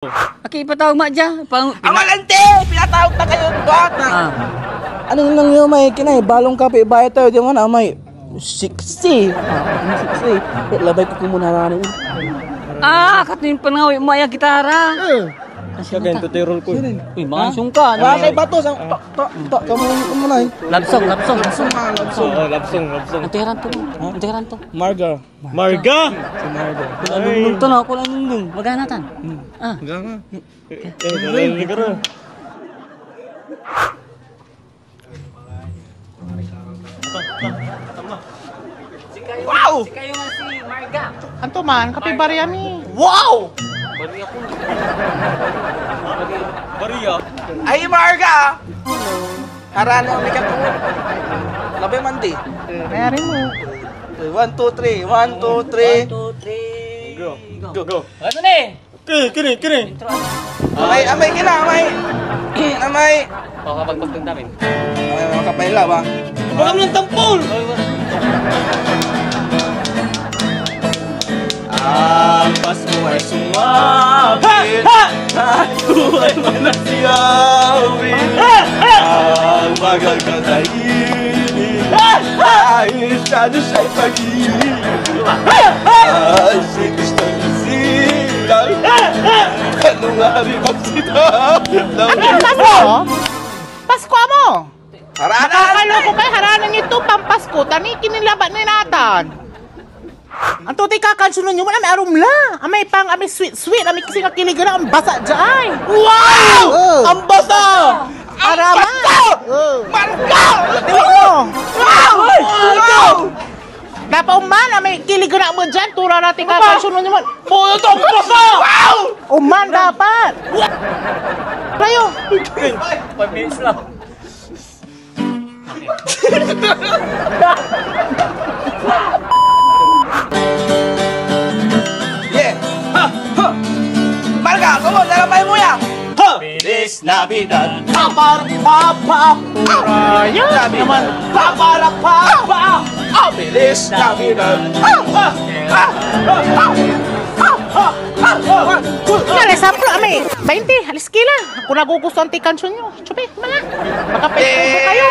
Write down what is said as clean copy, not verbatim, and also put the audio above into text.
Aki patawag mak dyan. Amalante! Pinatawag na kayo bata! Ano nang yung may kinay? Balong kape, bayad tayo. Di mo na may 60. 60. Labay ko muna nanin. Katin pangawi mo ay gitara. Kagento terol ko. Uy, mga sungka. Kay bato sang kamu muna. Labsong. Labsong. Antiran to. Marga. Si Marga. Nung to na ako lang nung. Maganatan. Ganga. Negara. Wow! Si kayo nga si Marga. Anto man, kapibari ami. Wow! Baria. Ay, Marga! Harano, may katungod. Labay mandi. Mayari mo. 1, 2, 3. 1, 2, 3. 1, 2, 3. Go. Ano na eh? Kini. Amay kina, amay. Amay. Pakapagpagtang namin. Amay, mga kapayla ba? Baka mo ng tampol! Ang Pasko ay sumapit at buhay manasiyawin. Ang magagadainin ay sa Diyos ay pag-ibig. Ay si Kristong isilang anong hari magsita. Pasko? Pasko mo! Haranan! Nakakaloko kayo, haranan niyo ito, pampasko. Tani, kinilaban ni Nathan. Ang tuti kakansunan niyo mo, may arumla. Amay pang, amay sweet, amay kasi nakiligan na, ang basa dyan. Wow! Ang basa! Arama! Marga! Diwi mo! Wow! Wow! Napauman, amay kiligan na mo dyan, tura natin kakansunan niyo mo. Puno itong basa! Wow! Uman dapat! Tayo! 5 minutes lang. Yeah! Ha! Ha! Marga, kumon, nalamay mo ya! Ha! Feliz Navidad! Papa! Raya! Naman! Papa! Feliz Navidad! Kaya saplo, amay, 20, halis kila. Kung nagugustuhan ti kansyon nyo, chupi, mga. Makapay kayo.